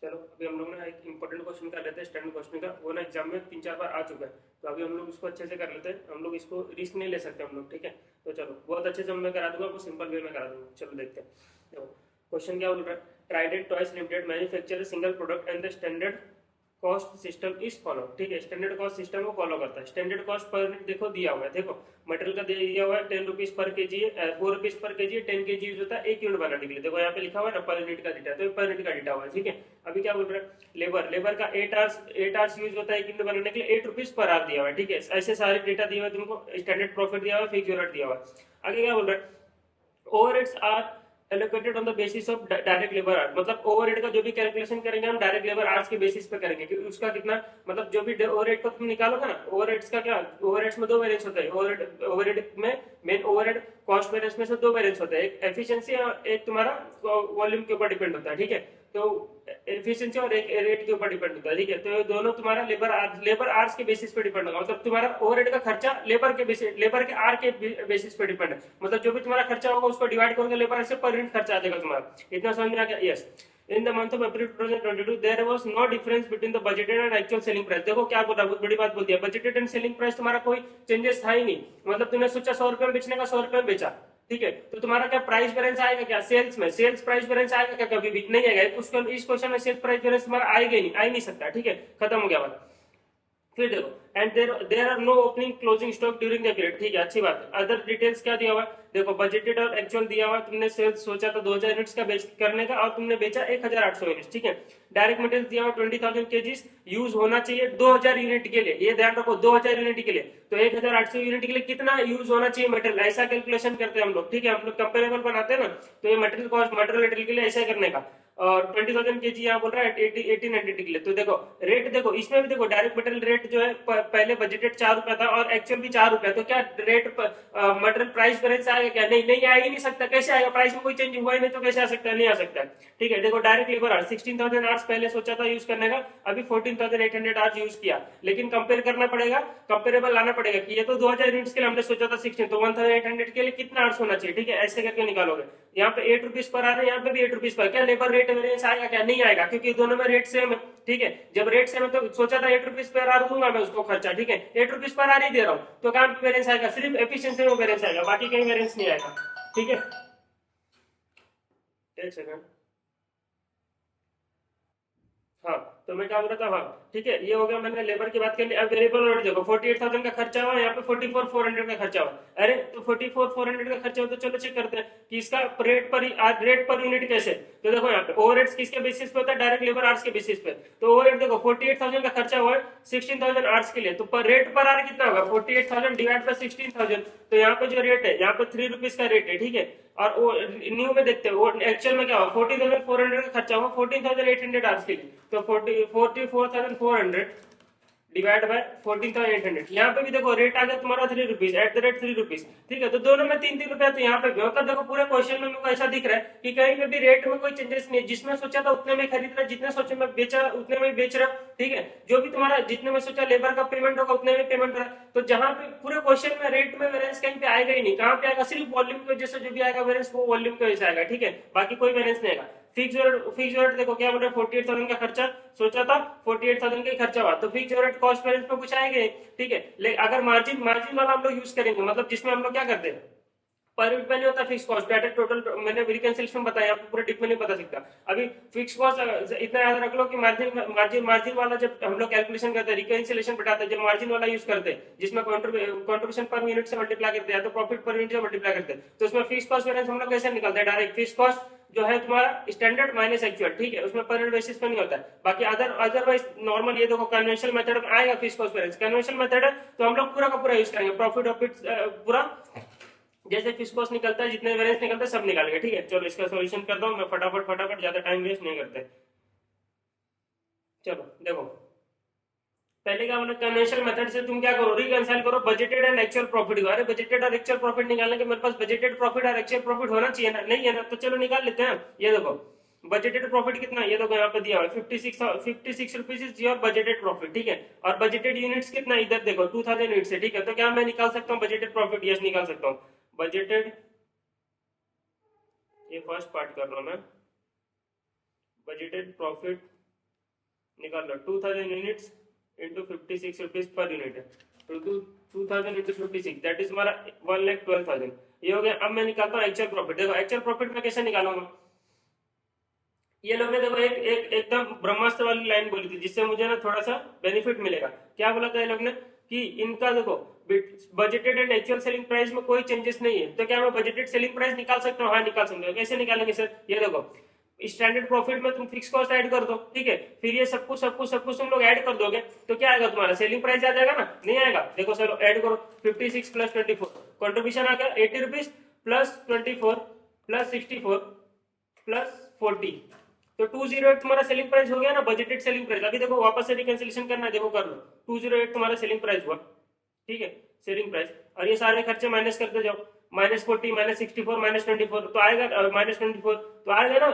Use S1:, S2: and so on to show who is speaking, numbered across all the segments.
S1: चलो अभी हम लोग ना एक इंपॉर्टेंट क्वेश्चन कर लेते हैं स्टैंडर्ड क्वेश्चन का, वो ना एग्जाम में 3-4 बार आ चुका है, तो अभी हम लोग उसको अच्छे से कर लेते हैं। हम लोग इसको रिस्क नहीं ले सकते हम लोग, ठीक है। तो चलो बहुत अच्छे से मैं करा दूंगा, आपको सिंपल वे में करा दूंगा। चलो देखते हैं। देखो क्वेश्चन क्या बोल रहा है, Trident toys limited manufacture single product and the standard cost system is follow, ठीक है। स्टैंडर्ड कॉस्ट सिस्टम को फॉलो करता है। स्टैंडर्ड कॉस्ट पर यूनिट देखो दिया हुआ है, देखो मटेरियल का दिया हुआ है 10 रुपीज पर के जी, 4 रुपीज पर के जी, 10 kg यूज होता है 1 यूनिट बनाने के लिए। देखो यहाँ पे लिखा हुआ है ना पर यूनिट का डेटा, तो पर यूनिट का डेटा हुआ है, ठीक है। अभी क्या बोल रहे हैं, लेबर लेबर का 8 आवर्स यूज होता है 1 यूनिट बनाने के लिए, 8 रुपीज पर आवर दिया हुआ है, ठीक है। ऐसे सारे डेटा दिया हुआ है तुमको, स्टैंडर्ड प्रॉफिट दिया हुआ है, फिक्स यूनिट दिया हुआ है। आगे क्या बोल रहा है, overheads are allocated on the basis of direct labour hour, मतलब ओवरहेड का जो भी कैलकुलेशन करेंगे हम डायरेक्ट लेबर आर्ट्स के बेसिस पे करेंगे कि उसका कितना, मतलब जो भी ओवरहेड को तुम निकालोगे ना, ओवरहेड्स का क्या, ओवरहेड्स में दो वेरिएंस होता है। ओवरहेड ओवरहेड में मेन ओवरहेड कॉस्ट वेरिएंस में से दो वेरिएंस होते हैं, एक एफिशिएंसी और एक तुम्हारा वॉल्यूम के ऊपर डिपेंड होता है, ठीक है। तो एफिशिएंसी और एक रेट के ऊपर डिपेंड होता है, ठीक है। तो ये दोनों तुम्हारा लेबर आर्स के बेसिस पे डिपेंड होगा, मतलब तुम्हारा ओवरहेड का खर्चा लेबर के आर के बेसिस पे डिपेंड है, मतलब जो भी तुम्हारा खर्चा होगा उसको डिवाइड करोगे लेबर से पर यूनिट खर्चा आ जाएगा तुम्हारा। इतना समझ में आ गया? Yes. In the month of April 2022 there was no difference between the budgeted and actual selling price. देखो क्या बोल रहा है, बहुत बड़ी बात बोल दिया, बजटेड एंड सेलिंग प्राइस तुम्हारा कोई चेंजेस था ही नहीं, मतलब तुमने सोचा 100 रुपए में बेचने का, 100 रुपए में बेचा, ठीक है। तो तुम्हारा क्या प्राइस वेरिएंस आएगा क्या सेल्स में, सेल्स प्राइस वेरिएंस आएगा क्या, कभी भी नहीं आएगा। इस क्वेश्चन में सेल्स प्राइस वेरिएंस तुम्हारा आएगा ही नहीं, आ ही नहीं सकता, ठीक है। खत्म हो गया बात। फिर देखो, and there are no opening closing stock during the period, ठीक है, अच्छी बात है। अदर डिटेल्स क्या दिया हुआ है, देखो बजटेड और एक्चुअल दिया हुआ है, तुमने सेल्स सोचा था 2000 यूनिट्स का बेच करने का और तुमने बेचा 1800 यूनिट्स, ठीक है। डायरेक्ट मटेरियल दिया हुआ 20,000 केजीज यूज होना चाहिए 2000 यूनिट के लिए, ये ध्यान रखो 2000 यूनिट के लिए। तो 1800 यूनिट के लिए कितना यूज होना चाहिए मटेरियल, ऐसा कैलकुलेशन करते हैं हम लोग, ठीक है। हम लोग कंपेरेबल बनाते हैं ना, तो ये मटेरियल कॉस्ट मटेरियल के लिए ऐसा करने का। और 20,000 के जी यहाँ बोल रहा है 1890 के लिए। तो देखो रेट, देखो इसमें भी देखो डायरेक्ट मटेरियल रेट जो है पहले बजटेड 4 रुपया था और एक्चुअल भी 4 रुपया, तो क्या रेट मटेरियल प्राइस वेरिएंस आएगा क्या, नहीं नहीं आ ही नहीं सकता। कैसे आएगा, प्राइस में कोई चेंज हुआ ही नहीं तो कैसे आ सकता है, नहीं आ सकता है, ठीक है। देखो डायरेक्ट लेबर आवर्स 16,000 आवर्स पहले सोचा था यूज करने का, अभी 14,800 आवर्स यूज किया, लेकिन कंपेयर करना पड़ेगा, कंपेरेबल लाना पड़ेगा कि ये तो 2000 यूनिट्स के लिए हमने सोचा था 16, तो 1800 के लिए कितना आवर्स होना चाहिए, ठीक है। ऐसे करके निकालोगे। यहाँ पे 8 रुपीज पर आ रहा है, यहाँ पे भी 8 रुपीज पर, क्या लेबर रेट वेरिएंस आएगा क्या, नहीं आएगा, क्योंकि दोनों में रेट सेम है, ठीक है। जब रेट सेम है तो सोचा था 8 रुपीज पर आ दूंगा मैं उसको खर्चा, ठीक है, 8 रुपीज पर आ नहीं दे रहा हूँ, तो कहाँ पे वेरिएंस आएगा, सिर्फ एफिशिएंसी में वेरिएंस आएगा, बाकी कहीं वेरिएंस नहीं आएगा, ठीक है। एक सेकंड। हाँ, तो मैं क्या बोल रहा था, हाँ ठीक है, ये हो गया, मैंने लेबर की बात कर ली। अब वेरिएबल ओवरहेड देखो 48,000 का खर्चा हुआ, यहाँ पे 44,400 का खर्चा हुआ। अरे तो 44,400 का खर्चा हो तो चलो चेक करते हैं कि इसका रेट पर यूनिट कैसे। तो देखो यहाँ पे ओवरहेड्स किसके बेसिस पे होता है, डायरेक्ट लेबर आवर्स के बेसिस पे। तो ओवरहेड देखो 48,000 का खर्चा हुआ है 16,000 आवर्स के लिए, तो पर रेट पर आवर कितना होगा, 48,000 डिवाइड बाय 16,000। तो यहाँ पे जो रेट है, यहाँ पे 3 रुपीज का रेट है, ठीक है। और वो न्यू में देखते हैं वो एक्चुअल में क्या हुआ, 14,400 का खर्चा हुआ 14,800 आवर्स के लिए, तो 44,400 डिवाइड बाय 14,800। यहाँ पे भी देखो रेट आ गया तुम्हारा 3 rupees, at the rate 3 rupees, ठीक है। तो दोनों में 3-3 रुपया, तो यहाँ पे भी मतलब देखो पूरे क्वेश्चन में मेरे ऐसा दिख रहा है कि कहीं पे भी रेट में कोई चेंजेस नहीं है, जिसमें सोचा था उतने में खरीद रहा, जितने सोचे में बेचा उतने में बेच रहा, ठीक है। जो भी तुम्हारा जितने में सोचा लेबर का पेमेंट होगा उतने में पेमेंट रहा। तो जहां पे पूरे क्वेश्चन में रेट में वेरिएंस कहीं पे आएगा ही नहीं, कहाँ पे आएगा, सिर्फ वॉल्यूम की वजह से जो भी आएगा वेरिएंस वो वॉल्यूम की वजह से आएगा, ठीक है, बाकी कोई वेरिएंस नहीं आएगा। फिक्स रेट देखो क्या बोल रहा है, 48,000 का खर्चा सोचा था, 48,000 का खर्चा हुआ, तो फिक्स रेट कॉस्ट वेरिएंस में कुछ आएंगे, ठीक है। लेकिन अगर मार्जिन मार्जिन वाला हम लोग यूज करेंगे, मतलब जिसमें हम लोग क्या करते हैं, पर यूनिट में नहीं होता फिक्स कॉस्ट, डायरेक्ट टोटल मैंने रिकंसिलिएशन बताया, आपको पूरे डिप में नहीं बता सकता। अभी फिक्स कॉस्ट इतना याद रख लो कि मार्जिन वाला जब हम लोग कैलकुलेशन करते हैं, रिकंसिलिएशन बताते हैं, जब मार्जिन वाला यूज करते हैं जिसमें कॉन्ट्रीब्यूशन पर यूनिट से मल्टीप्लाई करते हैं तो प्रॉफिट पर यूनिट से मल्टीप्लाई करते हैं, तो उसमें फिक्स कॉस्ट वेरिएंस हम लोग कैसे निकालते हैं, डायरेक्ट फिक्स कॉस्ट जो है तुम्हारा स्टैंडर्ड माइनस एक्चुअल, ठीक है, उसमें पर यूनिट बेसिस पर नहीं होता है। बाकी अदरवाइज नॉर्मल, ये देखो कन्वेंशनल मेथड में आएगा fix cost variance, conventional method है तो हम लोग पूरा का पूरा यूज करेंगे, प्रॉफिट पूरा जैसे फिक्स कॉस्ट निकलता है, जितने वेरिएंस निकलता है सब निकालेंगे, ठीक है। चलो इसका सॉल्यूशन करता हूँ मैं फटाफट फटाफट, ज्यादा टाइम वेस्ट नहीं करते। चलो देखो, पहले क्या बोला, कन्वेंशनल मेथड से तुम क्या करो, रिकंसाइल करो बजटेड एंड एक्चुअल प्रॉफिट को। अरे बजटेड और एक्चुअल प्रॉफिट निकालने के मेरे पास बजटेड प्रॉफिट और एक्चुअल प्रॉफिट होना चाहिए ना, नहीं है ना, तो चलो निकाल लेते हैं। ये देखो बजटेड प्रॉफिट कितना, ये देखो यहाँ पे दिया हुआ है 56 rupees is your budgeted profit, ठीक है। और बजटेड यूनिट्स कितना, इधर देखो 2000 यूनिट्स है, ठीक है। तो क्या मैं निकाल सकता हूँ बजटेड प्रॉफिट, यस निकाल सकता हूँ बजटेड। ये फर्स्ट पार्ट कर रहा हूँ मैं, बजटेड प्रॉफिट निकाल लो 2000 units into 56 rupees per unit है, तो 2000 इंटू 56 दैट इज हमारा 1,12,000। ये हो गया। अब मैं निकालता हूँ एक्चुअल प्रॉफिट। देखो एक्चुअल प्रॉफिट में कैसे निकालूंगा, ये लोग ने देखो एक एकदम ब्रह्मास्त्र वाली लाइन बोली थी जिससे मुझे ना थोड़ा सा बेनिफिट मिलेगा। क्या बोला था ये लोग ने कि इनका देखो budgeted and actual selling price में कोई चेंजेस नहीं है, तो क्या मैं बजटेड सेलिंग प्राइस निकाल सकता हूँ? हाँ निकाल सकते हो। कैसे निकालेंगे सर? ये देखो स्टैंडर्ड प्रॉफिट में तुम फिक्स कॉस्ट ऐड कर दो, ठीक है, फिर ये सब कुछ तुम लोग ऐड कर दोगे तो क्या आएगा तुम्हारा? सेलिंग प्राइस आ जाएगा ना? नहीं आएगा? देखो सर ऐड करो 56 प्लस 24 कॉन्ट्रीब्यूशन आ गया 80 रुपीज प्लस 24 प्लस 64 प्लस 40, तो 208 तुम्हारा सेलिंग प्राइस हो गया ना, बजटेड सेलिंग प्राइस। अभी देखो वापस से रिकंसिलेशन करना है, देखो कर लो 208 तुम्हारा सेलिंग प्राइस हुआ, ठीक है, सेलिंग प्राइस। और ये सारे खर्चे माइनस करते जाओ, -40 -64 -24 तो आएगा, -24 तो आएगा ना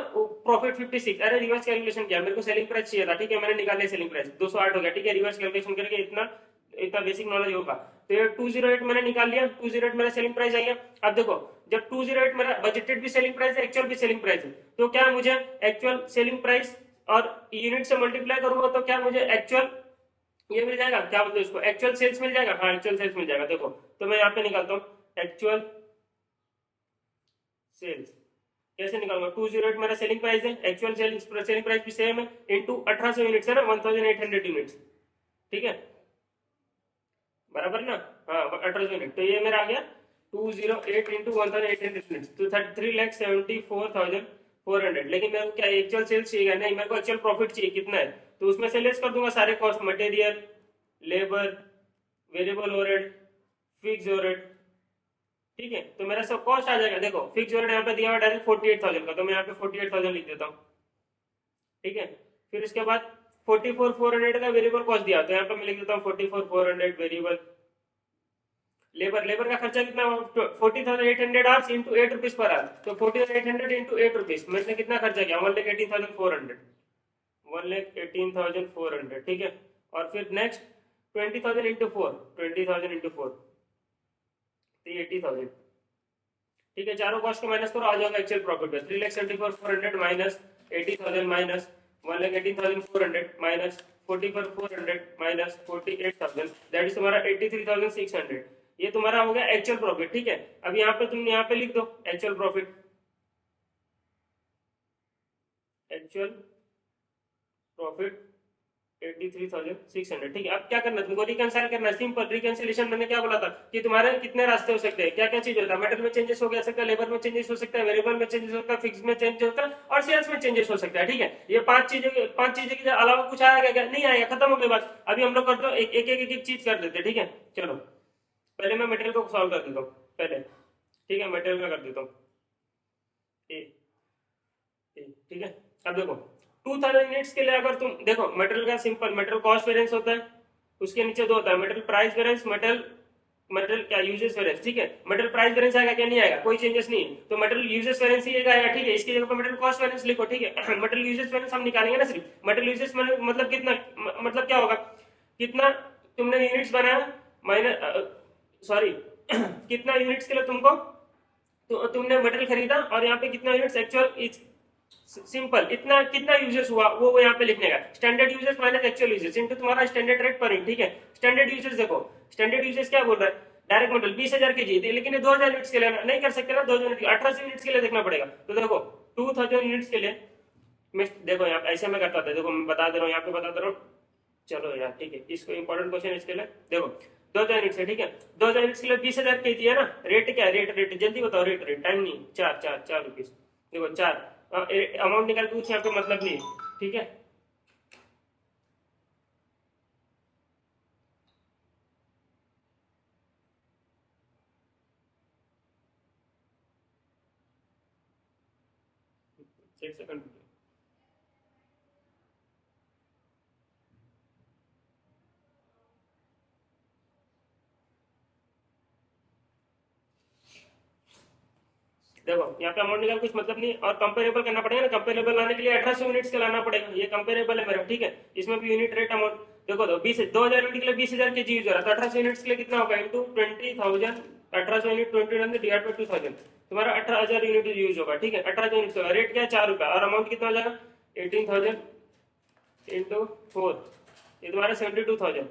S1: प्रॉफिट 56। अरे रिवर्स कैलकुलेशन किया, मेरे को सेलिंग प्राइस चाहिए था, ठीक है, मैंने निकाला सेलिंग प्राइस 208 हो गया, ठीक है, रिवर्स कैलकुलेशन करके इतना इतना बेसिक नॉलेज होगा। तो ये 208 मैंने निकाल लिया, 208 मेरा सेलिंग प्राइस आ गया। अब देखो जब 208 मेरा बजटेड भी सेलिंग प्राइस है, एक्चुअल भी सेलिंग प्राइस है, तो क्या मुझे एक्चुअल सेलिंग प्राइस और यूनिट से मल्टीप्लाई करूंगा तो क्या मुझे एक्चुअल ये मिल जाएगा? क्या बोलते हैं उसको? एक्चुअल सेल्स मिल जाएगा। हाँ एक्चुअल सेल्स मिल जाएगा। देखो तो मैं यहाँ पे निकालता हूँ एक्चुअल सेल्स। कैसे निकालूंगा? 208 मेरा सेलिंग प्राइस है, एक्चुअल सेलिंग प्राइस भी सेम है, इंटू 1800 यूनिट्स है ना, 1800 यूनिट्स, ठीक है, बराबर ना? हाँ 1800 यूनिट, तो ये मेरा आ गया 208 इंटू 1800 यूनिट्स, तो 3,74,400। लेकिन मेरे को क्या एक्चुअल सेल्स चाहिए? नहीं, मेरे को एक्चुअल प्रॉफिट चाहिए। कितना है? तो उसमें से लेस कर दूंगा सारे cost, material, labour, variable overhead, fix overhead, ठीक है, तो मेरा सब कॉस्ट आ जाएगा। देखो फिक्स ओवरहेड यहाँ पे दिया हुआ डायरेक्ट 48,000 का, तो मैं यहाँ पे 48,000 लिख देता हूँ, ठीक है। फिर उसके बाद 44,400 का वेरिएबल कॉस्ट दिया, तो यहाँ पे मैं लिख देता हूँ 44,400 वेरिएबल। लेबर का खर्चा कितना? 40,800 hours into 8 rupees per hour, तो 40,800 इंटू 8 रुपीज में से कितना खर्चा किया? 1,18,400, 1,18,400, ठीक है। और फिर नेक्स्ट 20,000 इंटू 4, 20,000 इंटू 4 तो 80,000, ठीक है। चारों कॉस्ट को माइनस करो, आ जाएगा एक्चुअल प्रॉफिट बस 3,74,400 minus 80,000 minus 1,18,400 minus 44,400 minus 48,000 that is तुम्हारा 83,600। ये तुम्हारा हो गया एक्चुअल प्रॉफिट, ठीक है। अब यहाँ पे तुम यहाँ पे लिख दो एक्चुअल प्रॉफिट, एक्चुअल प्रॉफिट 83,600, ठीक है। अब क्या करना है तुमको? रिकंसाइल करना है, सिंपल रिकंसिलेशन। मैंने क्या बोला था कि तुम्हारे कितने रास्ते हो सकते हैं, क्या क्या चीज होता है? मेटल में चेंजेस हो सकता है, लेबर में चेंजेस हो सकता है, वेरिएबल में चेंजेस होता है, फिक्स में चेंज होता है और सेल्स में चेंजेस हो सकता है, ठीक है। ये पांच चीजें के अलावा कुछ आएगा क्या? नहीं आएगा, खत्म हो गई बात। अभी हम लोग करते हो एक चीज कर देते, ठीक है। चलो पहले मैं मटेरियल को सॉल्व कर देता हूँ पहले, ठीक है, मटेरियल का कर देता हूँ, ठीक है। अब देखो 2000 यूनिट्स के लिए अगर तुम देखो मटेरियल का सिंपल मटेरियल कॉस्ट वेरिएंस होता है, उसके नीचे दो होता है, मटेरियल प्राइस वेरिएंस, मटेरियल क्या यूजेस वेरिएंस, ठीक है। मटेरियल प्राइस वेरिएंस आएगा क्या? नहीं आएगा, कोई चेंजेस नहीं है, तो मटेरियल यूजेस वेरिएंस ही आएगा, ठीक है। इसकी जगह पर मटेरियल कॉस्ट वेरिएंस लिखो, ठीक है। मटेरियल यूजेस वेरिएंस हम निकालेंगे ना सिर्फ। मटेरियल यूजेस मतलब कितना, मतलब क्या होगा? कितना तुमने यूनिट्स बनाया माइनस सॉरी कितना यूनिट्स के लिए तुमको तो तुमने मटेरियल खरीदा और यहाँ पे कितना यूनिट्स एक्चुअल, सिंपल इतना कितना यूजेस हुआ वो यहाँ पे लिखने का। Standard uses minus actual uses into तुम्हारा स्टैंडर्ड रेट पर यूनिट, ठीक है। स्टैंडर्ड यूजेस देखो, स्टैंडर्ड यूजेस क्या बोल रहा है? डायरेक्ट मटेरियल 20,000 के जी, लेकिन 2,000 यूनिट्स के लिए नहीं कर सकते ना, 2,000 यूनिट 1800 यूनिट्स के लिए देखना पड़ेगा। तो देखो 2,000 यूनिट्स के लिए मैं देखो यहाँ ऐसे मैं करता था, देखो मैं बता दे रहा हूँ, यहाँ पे बता दे रहा हूँ। चलो यार ठीक है, इसको इंपॉर्टेंट क्वेश्चन इसके लिए देखो 2,000 यूनिट्स है, ठीक है। 2,000 यूनिट्स के लिए 20,000 के जी है ना। रेट क्या है? रेट जल्दी बताओ, रेट टाइम नहीं, 4 रुपीज। देखो 4 अमाउंट निकाल के कुछ यहाँ पे मतलब नहीं, ठीक है। एक सेकंड देखो यहाँ पे अमाउंट निकाल कुछ मतलब नहीं, और कंपेरेबल करना पड़ेगा ना। कंपेरेबल लाने के लिए 1800 यूनिट्स का लाना पड़ेगा, ये कंपेरेबल है मेरा, ठीक है। इसमें भी यूनिट रेट अमाउंट देखो, तो 2,000 यूनिट के लिए 20,000 के जी यूज हो रहा है, तो 1800 यूनिट्स के लिए कितना होगा? इंटू 20,000, 1800 यूनिट 20 डिवाइड बाई 2000, तुम्हारा 18,000 यूनिट यूज होगा, ठीक है। 18,000 यूनिट होगा, रेट क्या है? 4 रुपया, और अमाउंट कितना हो जाएगा? 18,000 इंटू 4, ये तुम्हारा 72,000।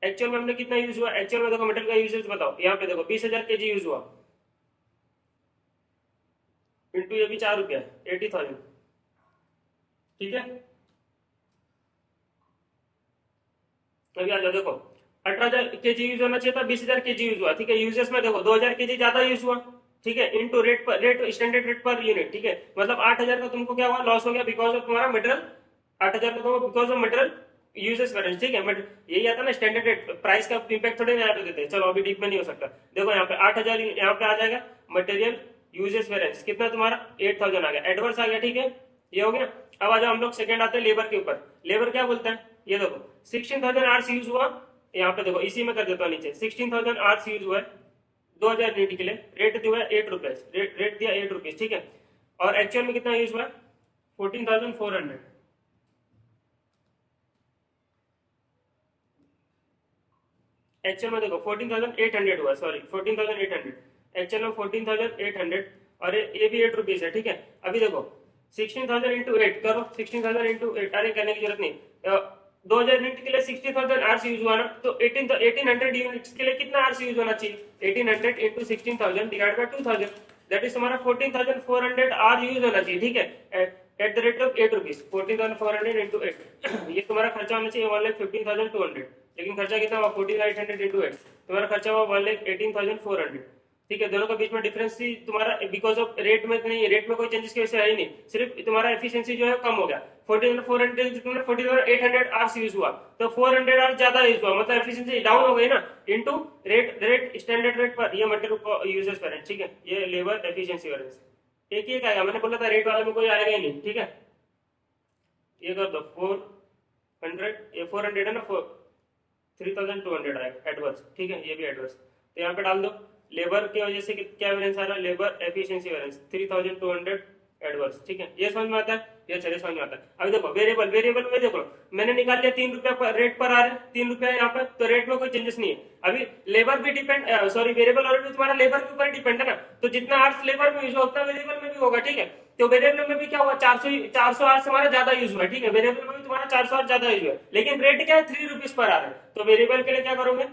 S1: एक्चुअल में हमने कितना यूज हुआ, एक्चुअल में देखो मेटल का यूजेज बताओ, यहाँ पे देखो 20,000 kg यूज हुआ, इंटू ये भी 4 रुपया, 80,000। ठीक है, अभी आ जाओ, देखो 18,000 kg यूज होना चाहिए था, 20,000 kg यूज हुआ। ठीक है, यूजेस में देखो 2,000 kg ज्यादा यूज हुआ। ठीक है, इंटू रेट पर, rate standard rate per unit. ठीक है, मतलब 8,000 का तुमको क्या हुआ, लॉस हो गया बिकॉज ऑफ तुम्हारा मटेरियल। 8,000 का तुमको because of material usages variance. ठीक है, यही आता ना स्टैंडर्ड रेट, प्राइस का इंपैक्ट थोड़ी ना यहाँ पे देते हैं। चलो अभी डीप में नहीं हो सकता। देखो यहाँ पे 8,000 यहाँ पे आ जाएगा, मटेरियल यूजेस वेरिएंस कितना तुम्हारा 8,000 आ गया, एडवर्स आ गया। ठीक है, ये हो गया। अब आ जाओ हम लोग सेकंड आते हैं लेबर के ऊपर। लेबर क्या बोलता है, ये देखो 16,000 आवर्स यूज हुआ, यहाँ पे देखो इसी में कर देता हूँ नीचे, 16,000 आवर्स यूज हुआ है 2,000 यूनिट के लिए, रेट दिया है 8 रुपए, रेट दिया 8 रुपीज। ठीक है, और एक्चुअल में कितना यूज हुआ है 14,400। एक्चुअल में देखो 14,800 हुआ, सॉरी 14,800, एक्चुअल में 14,800, और ये भी 8 रुपीज है। ठीक है, अभी देखो 16,000 इंटू 8 करो, 16,000 इंटू 8, अरे करने की जरूरत नहीं। 2,000 यूनिट के लिए 60,000 आवर्स यूज हुआ ना, तो 1800 यूनिट्स के लिए कितना आवर्स यूज होना चाहिए, 1800 into 16,000 divide by 2,000, that is तुम्हारा 14,400 आवर यूज होना चाहिए। ठीक है, at the rate of 8 rupees, 14,400 into 8 ये तुम्हारा खर्चा होना चाहिए 1,15,200, लेकिन खर्चा कितना हुआ 14,800 इंटू 8, तुम्हारा खर्चा हुआ 1,18,400। ठीक है, दोनों के बीच में डिफरेंस ही तुम्हारा बिकॉज ऑफ रेट में नहीं, रेट में कोई चेंजेस की वजह से है ही नहीं, सिर्फ तुम्हारा एफिशिएंसी जो है कम हो गया। 14,400 तुमने 14,800 आवर्स यूज हुआ, तो 400 आवर्स ज्यादा यूज हुआ, मतलब एफिशिएंसी डाउन हो गई ना, इनटू रेट स्टैंडर्ड रेट पर, ये मटेरियल यूजेस वेरिएंस। ठीक है, ये लेबर एफिशिएंसी वेरिएंस एक ही आएगा, मैंने बोला था रेट वाले में कोई आएगा ही नहीं। ठीक है, ये कर दो 400, ये 400 है ना, 3,200 आएगा एडवर्स। ठीक है, ये भी एडवर्स, तो यहाँ पे डाल दो। लेबर की वजह से क्या वेरिएंस आ रहा है, लेबर एफिशिएंसी वेरिएंस 3,200 एडवर्स। ठीक है, ये समझ में आता है, ये चलिए समझ में आता है। अभी देखो वेरिएबल, वेरिएबल में देखो मैंने निकाल लिया 3 रुपया पर रेट पर आ रहे हैं, 3 रुपया यहाँ पर, तो रेट में कोई चेंजेस नहीं है। अभी लेबर भी डिपेंड, सॉरी वेरिएबल और भी तुम्हारा लेबर के ऊपर डिपेंड है ना, तो जितना आवर्स लेबर में यूज होता है वेरिएबल में भी होगा। ठीक है, तो वेरिएबल में भी क्या हुआ 400 आवर्स हमारा ज्यादा यूज हुआ। ठीक है, वेरिएबल में भी तुम्हारा 400 आवर्स ज्यादा यूज हुआ, लेकिन रेट क्या है 3 रुपीज पर आ रहा है, तो वेरिएबल के लिए क्या करोगे,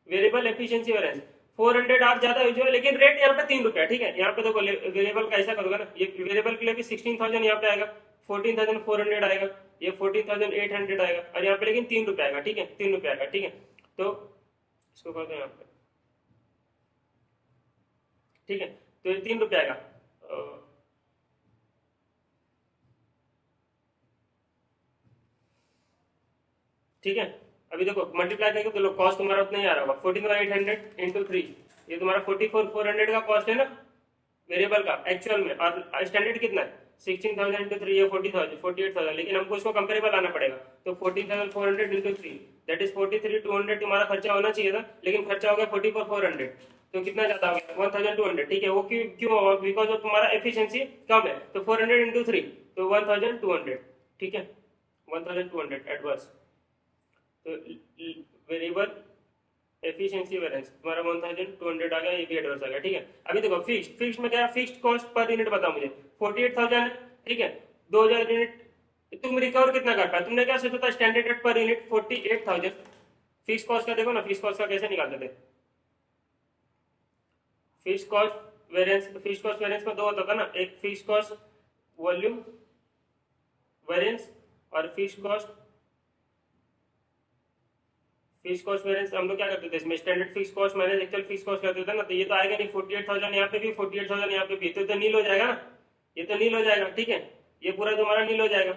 S1: वेरिएबल एफिशिएंसी वेरिएंस 400 आवर्स ज्यादा यूज हुआ, लेकिन रेट यहाँ पे 3 रुपया। ठीक है, यहाँ पे देखो वेरिएबल का ऐसा करोगे ना, ये वेरिएबल के लिए भी 16,000 यहाँ पे आएगा, 14,400 आएगा, ये 14,800 आएगा, और यहाँ पे लेकिन 3 रुपया आएगा। ठीक है, 3 रुपया आएगा। ठीक है, तो इसको कर दो यहाँ पे। ठीक है, तो ये 3 रुपया आएगा। ठीक है, अभी देखो मल्टीप्लाई करके तो कॉस्ट तुम्हारा उतना ही आ रहा होगा, 14,800 इंटू 3, ये तुम्हारा 44,400 का कॉस्ट है ना वेरिएबल का एक्चुअल में, और स्टैंडर्ड कितना है 16,000 इंटू 3, ये 40,000 48,000, लेकिन हमको इसको कंपेरेबल आना पड़ेगा, तो 14,400 इंटू 3 दैट इज 43,200 तुम्हारा खर्चा होना चाहिए था, लेकिन खर्चा हो गया 44,400, तो कितना ज्यादा हो गया 1,200। ठीक है, वो क्यों क्यों होगा, बिकॉज ऑफ तुम्हारा एफिशिएंसी कम है, तो 400 इंटू 3 तो 1,200। ठीक है, 1,200 एडवर्स, तो वेरिएबल एफिशिएंसी वेरिएंस तुम्हारा 1,200 आ गया, ये भी एडवर्स आ गया। ठीक है, अभी देखो फिक्स्ड, फिक्स्ड में क्या है, फिक्स्ड कॉस्ट पर यूनिट बताओ मुझे 48,000 है। ठीक है, 2,000 यूनिट तुम रिकवर कितना कर पाए, तुमने क्या सोचा था standard rate per unit 48,000, fix cost का देखो ना, फिक्स कॉस्ट का कैसे निकालते थे, fix cost variance, fix cost variance में दो होता था ना, एक फिक्स कॉस्ट वॉल्यूम वेरिएंस और फिक्स कॉस्ट वेरिएंस। हम लोग क्या करते थे इसमें, standard fix cost minus actual fix cost करते थे ना, तो ये तो आएगा नहीं 48,000 यहाँ पे भी, 48,000 यहाँ पे भी, तो नील हो जाएगा ना, ये तो नील हो जाएगा। ठीक है, ये पूरा तुम्हारा नील हो जाएगा।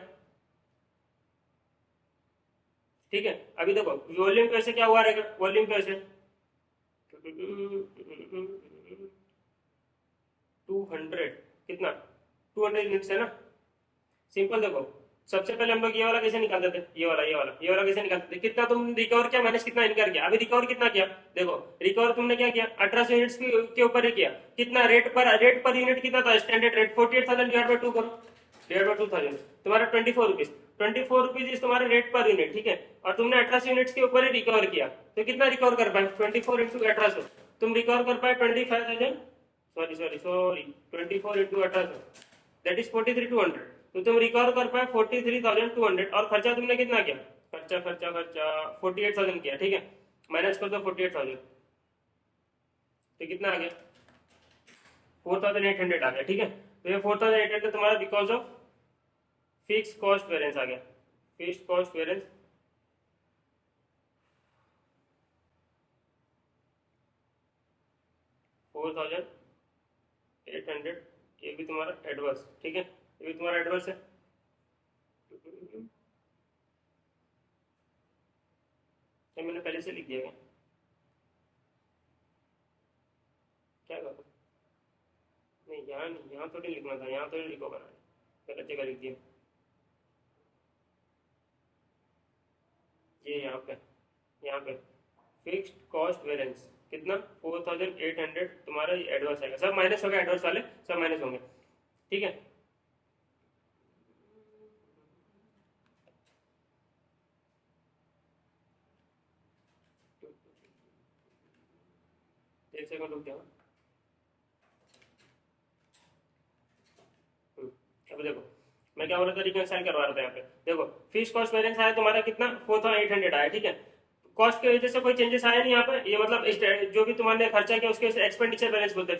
S1: ठीक है, अभी देखो वॉल्यूम कैसे क्या हुआ रहेगा, वॉल्यूम कैसे 200 कितना 200 यूनिट्स है ना, सिंपल। देखो सबसे पहले हम लोग ये वाला कैसे निकालते थे, ये वाला कैसे निकालते थे, कितना तुम रिकवर किया माइनस कितना इनकर किया, अभी रिकवर कितना किया, देखो रिकवर तुमने क्या किया 1800 यूनिट्स के ऊपर ही किया, कितना रेट पर यूनिट कितना था स्टैंडर्ड रेट 48,000 डिवाइड बाय 2 करो, डिवाइड बाय 2,000 तुम्हारा 24 रुपीज, 24 रुपीज तुम्हारा रेट पर यूनिट। ठीक है, और तुमने 1800 यूनिट्स के ऊपर ही रिकवर किया, तो कितना रिकवर कर पाए 24 इंटू 1800, तुम रिकवर कर पाए 25,000, सॉरी 24 इंटू 1800 दैट इज 43,200, तो तुम रिकवर कर पाए 43,200 और खर्चा तुमने कितना किया, खर्चा खर्चा खर्चा 48,000 किया, ठीक है, माइनस कर दो 48,000, तो कितना आ गया 4,800 आ गया, ठीक है। तो ये 4,800 तुम्हारा because of fix cost variance आ गया, फिक्स कॉस्ट वेरिएंस 4,800, ये भी तुम्हारा एडवर्स, ठीक है, ये भी तुम्हारा एडवर्स है। ये मैंने पहले से लिख दिया क्या करो, नहीं यहाँ नहीं, यहाँ तो नहीं लिखना था, यहाँ तो नहीं लिखो बना, गलत जगह लिख दिया, ये यहाँ पे फिक्स्ड कॉस्ट वेरिएंस कितना 4,800 तुम्हारा एडवर्स आएगा, सब माइनस होगा, एडवर्स वाले सब माइनस होंगे, ठीक है। एक सेकंड रुक जाओ, अब देखो मैं क्या बोल रहा था, रिकंसाइल करवा रहा था यहाँ पे, देखो फिक्स कॉस्ट वेरिएंस आया तुम्हारा कितना 4,800 आया, ठीक है। कॉस्ट की वजह से कोई चेंजेस आया नहीं यहाँ पे, ये मतलब जो भी तुम्हारे खर्चा किया उसके एक्सपेंडिचर बैलेंस बोलते हैं,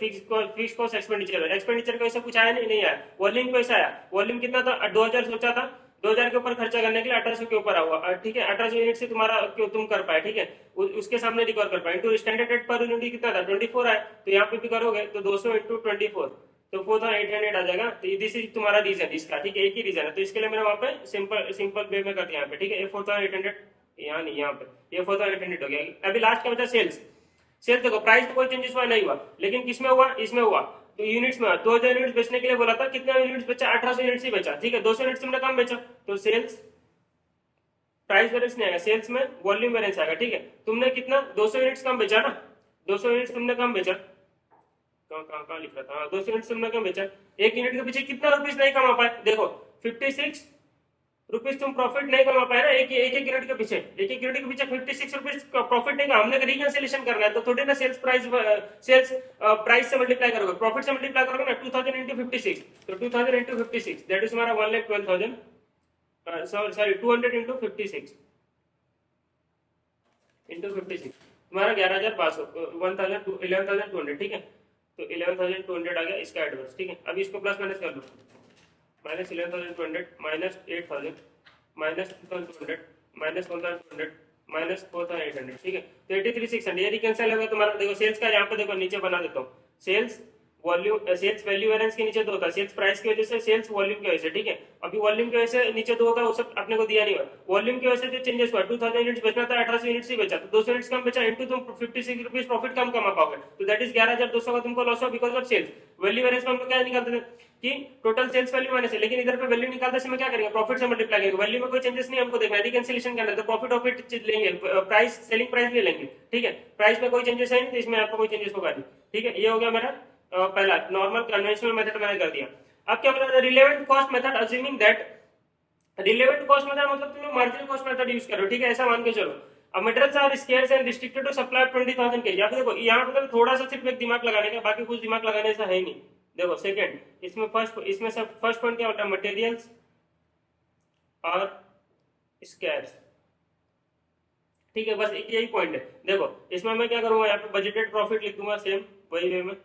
S1: फिक्स कॉस्ट एक्सपेंडिचर, एक्सपेंडिचर का वैसा कुछ आया नहीं, नहीं आया। वॉल्यूम कैसा आया, वॉल्यूम कितना था 2,000 सोचा था, 2,000 के ऊपर खर्चा करने के लिए 1,800 के ऊपर हुआ, ठीक है, 1,800 यूनिट से तुम्हारा क्यों तुम कर पाए, ठीक है, उसके सामने रिकवर कर पाए, into standard rate per unit कितना था 24 आया, तो यहाँ पे भी करोगे तो 200 इंटू 24 तो 4,800 आ जाएगा, तो दिस इज तुम्हारा रीजन इसका, ठीक है, एक ही रीजन है, तो इसके लिए मैंने वहां पे सिंपल सिंपल वे में कर दिया यहाँ पे, ठीक है, ये 4,800 यहाँ नहीं, यहाँ पे ये 4,800 हो गया। अभी लास्ट का बचा सेल्स, सेल्स देखो प्राइस में कोई चेंजेस हुआ नहीं हुआ, लेकिन किसमें हुआ, इसमें हुआ, तो यूनिट्स में 2,000 यूनिट्स बेचने के लिए बोला था, कितना यूनिट्स बेचा 1,800 यूनिट्स ही बेचा, ठीक है, 200 यूनिट्स तुमने कम बेचा, तो सेल्स प्राइस वेरिएंस नहीं आएगा, सेल्स में वॉल्यूम वेरिएंस आएगा, ठीक है। तुमने कितना 200 यूनिट्स कम बेचा ना, 200 यूनिट्स तुमने कम बेचा, कहाँ लिख रहा था, हाँ 200 यूनिट्स तुमने कम बेचा, एक यूनिट के पीछे कितना रुपीस नहीं कमा पाए, देखो 56 रुपीस तुम प्रॉफिट नहीं कमा पाए ना, एक यूनिट के पीछे, एक यूनिट के पीछे 56 रुपीस प्रॉफिट नहीं कमा, हमने रिकंसिलिएशन करना है, तो थोड़ी ना सेल्स प्राइस से मल्टीप्लाई करोगे, प्रॉफिट से मल्टीप्लाई करोगे ना, 2,000 इंटू 56, तो 2,000 इंटू 56 दैट इज हमारा 1,12,000, सॉरी 200 इंटू 56 इंटू 56 तुम्हारा 11,500, 11,200, ठीक है, तो 11,200 आ गया इसका एडवर्स, ठीक है। अभी इसको प्लस माइनस कर लो, minus 11,200 minus 8,000 minus 2,200 minus 1,200 minus 4,800, ठीक है, तो 83,600 ये रिकंसाइल होगा तुम्हारा। देखो सेल्स का यहाँ पे देखो नीचे बना देता हूँ, sales volume, sales value variance के नीचे दो होता है, सेल्स प्राइस की वजह से, सेल्स वॉल्यूम की वजह से, ठीक है। अभी वॉल्यूम की वजह से नीचे दो होता है, वो सब अपने को दिया नहीं हुआ, वॉल्यूम की वजह से जो चेंजेस हुआ 2,000 यूनिट्स बेचना था, 1,800 यूनिट्स ही बेचा, तो 200 यूनिट्स कम बेचा, इंटू तुम 56 रुपीस प्रॉफिट कम कमा पाओगे, तो दैट इज 11,200 का तुमको लॉस हुआ because of sales. Value variance में हम लोग क्या निकालते थे कि टोटल सेल्स वैल्यू माइनस है, लेकिन इधर पे वैल्यू निकालते समय क्या करेंगे, प्रॉफिट से मल्टीप्लाई करेंगे, वैल्यू में कोई चेंजेस नहीं हमको देखना है, रिकंसिलिएशन करना है, तो प्रॉफिट लेंगे, प्राइस सेलिंग प्राइस ले लेंगे, ठीक है, प्राइस में कोई चेंजेस है नहीं, तो इसमें आपको कोई चेंजेस होगा नहीं, ठीक है। ये हो गया मेरा पहला नॉर्मल कन्वेंशनल मेथड मैंने कर दिया। अब क्या बोला, relevant cost method, assuming that, relevant cost method मतलब तुम लोग मार्जिनल कॉस्ट मेथड यूज करो, ठीक है, ऐसा मान के चलो। अब materials are scarce and restricted to supply 20,000 के, या फिर देखो यहाँ पे थोड़ा सा सिर्फ एक दिमाग लगाने का, बाकी कुछ दिमाग लगाने ऐसा है ही नहीं। देखो सेकंड, इसमें सब फर्स्ट पॉइंट क्या होता है, मटेरियल्स और स्केर्स, ठीक है, बस एक यही पॉइंट है। देखो इसमें मैं क्या करूंगा, यहाँ पे बजटेड प्रॉफिट लिख दूंगा सेम वही वे में,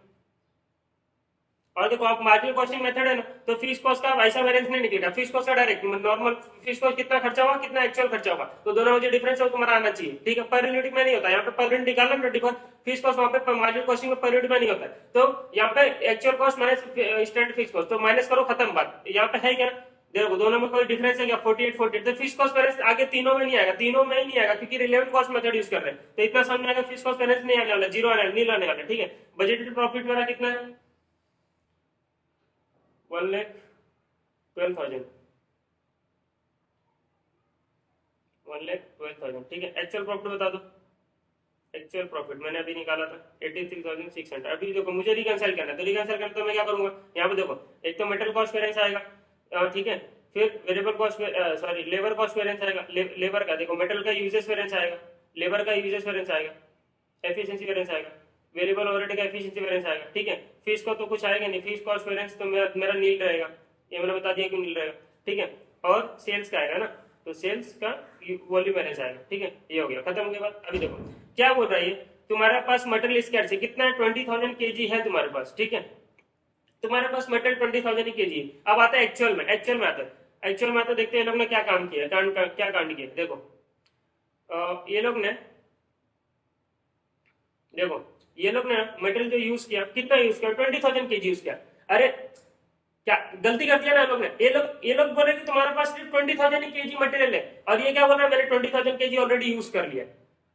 S1: और देखो आप मार्जिनल कॉस्टिंग मेथड है ना, तो फिक्स कॉस्ट का वैसा वेरिएंस नहीं निकलेगा, फिक्स कॉस्ट का डायरेक्ट नॉर्मल फिक्स कॉस्ट कितना खर्चा हुआ, कितना एक्चुअल खर्चा हुआ, तो दोनों में जो डिफरेंस है तुम्हारा आना चाहिए, ठीक है। पर यूनिट में नहीं होता, यहाँ पे पर यूनिट निकालना ना, फिक्स कॉस्ट वहां पे मार्जिनल कॉस्टिंग में पर यूनिट में नहीं होता है, तो यहाँ पे actual cost minus standard fix cost, तो माइनस करो, खत्म बात। यहाँ पे है क्या, देखो दोनों में कोई डिफरेंस है क्या, 48 तो फिक्स कॉस्ट वेरिएंस आगे तीनों में नहीं आएगा, तीनों में ही नहीं आएगा, क्योंकि रिलेवेंट कॉस्ट मेथड यूज कर रहे हैं, तो इतना समझ में आएगा, फिक्स कॉस्ट वेरिएंस नहीं आने वाला, जीरो नील आने वाला, ठीक है। बजटेड प्रॉफिट मेरा कितना है 1,12,000, 1,12,000, ठीक है। एक्चुअल प्रॉफिट बता दो, एक्चुअल प्रॉफिट मैंने अभी निकाला था 83,600। अभी देखो मुझे रिकंसाइल करना है, तो रिकंसाइल करना तो मैं क्या करूंगा, यहाँ पे देखो एक तो मेटल कॉस्ट वेरिएंस आएगा, ठीक है, फिर variable cost, sorry labour cost variance आएगा, लेबर का देखो मेटल का यूजेस वेरिएंस आएगा, लेबर का यूजेस वेरिएंस आएगा, एफिशिएंसी वेरिएंस आएगा, वेरिएबल ओवरहेड का एफिशिएंसी वेरिएंस आएगा, ठीक है। फीस को तो कुछ आएगा नहीं, फीस कॉस्ट वेरिएंस तो मेरा नील रहेगा, ये मैंने बता दिया क्यों मिल रहेगा, ठीक है। और सेल्स का आएगा ना, तो सेल्स का वॉल्यूम बैलेंस आएगा, ठीक है। ये हो गया, खत्म हो गया बात। अभी देखो क्या बोल रहा है, तुम्हारे पास मटेरियल स्कैर्स है, कितना है, 20,000 केजी है तुम्हारे पास, ठीक है। तुम्हारे पास मटेरियल 20,000 केजी है। अब आता है एक्चुअल में, एक्चुअल में आता देखते हैं ये लोग ने क्या काम किया, क्या कांड किया। देखो ये लोग ने, देखो ये लोग ने मटेरियल जो यूज किया, कितना यूज किया, 20,000 केजी यूज किया। अरे क्या गलती कर दिया ना लोग ने, ये लोग बोल रहे कि तुम्हारे पास सिर्फ 20,000 केजी मटेरियल है, और ये क्या बोल रहा है, मैंने 20,000 केजी ऑलरेडी यूज कर लिया।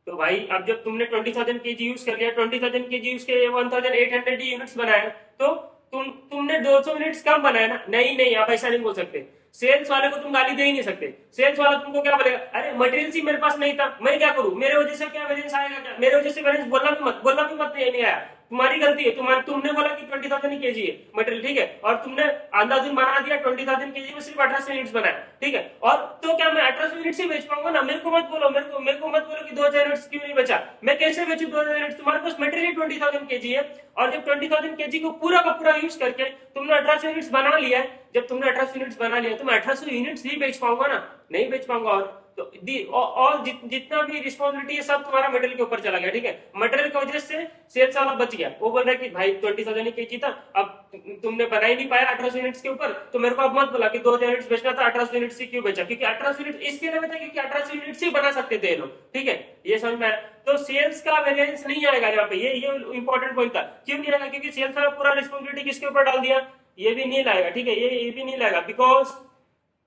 S1: तो भाई अब जब तुमने 20,000 केजी यूज कर लिया, 20,000 केजी यूज के 1,800 यूनिट्स बनाया, तो तुमने 200 यूनिट्स कम बनाया ना। नहीं नहीं, आप ऐसा नहीं बोल सकते। सेल्स वाले को तुम गाली दे ही नहीं सकते। सेल्स वाला तुमको क्या बोलेगा, अरे मटेरियल ही मेरे पास नहीं था, मैं क्या करूं, मेरे वजह से क्या वेरिएंस आएगा, क्या मेरे वजह से वेरिएंस, बोलना भी मत, नहीं आया, तुम्हारी गलती है। तुमने बोला कि 20,000 केजी है मटेरियल, ठीक है, और तुमने अंदाजुन बना दिया 20,000 केजी में सिर्फ 1800 यूनिट्स बनाया, ठीक है। और तो क्या मैं 1800 यूनिट्स ही बेच पाऊंगा ना, मेरे को मत बोलो, मेरे को मत बोलो कि 2,000 यूनिट्स क्यों नहीं बेचा, मैं कैसे बेचू 2,000 यूनिट्स, तुम्हारे पास मटेरियल 20,000 केजी है, और जब 20,000 केजी को पूरा का पूरा यूज करके तुमने 1800 यूनिट्स बना लिया है, जब तुमने 1800 यूनिट्स बना लिया तो मैं 1800 यूनिट्स ही बेच पाऊंगा ना, नहीं बेच पाऊंगा। और जितना भी रिस्पॉन्सिबिलिटी है सब तुम्हारा मटेरियल के ऊपर चला गया, ठीक है। मटेरियल की वजह से सेल्स वाला बच गया, वो बोल रहा है कि भाई 20,000 केजी था, अब तुमने बना ही नहीं पाया 1800 यूनिट्स के ऊपर, तो मेरे को अब मत बोला कि 2,000 यूनिट्स बेचना था, 1800 यूनिट्स ही क्यों बेचा, क्योंकि 1800 यूनिट इसके लिए बेचा क्योंकि 1800 यूनिट्स ही बना सकते थे ये लोग, ठीक है। ये समझ में आया। तो सेल्स का वेरिएंस नहीं आएगा यहाँ पे, ये इंपॉर्टेंट पॉइंट था। क्यों नहीं आएगा, क्योंकि सेल्स का पूरा रिस्पॉन्सिबिलिटी किसके ऊपर डाल दिया, ये भी नहीं लाएगा, ठीक है, ये भी नहीं लाएगा, बिकॉज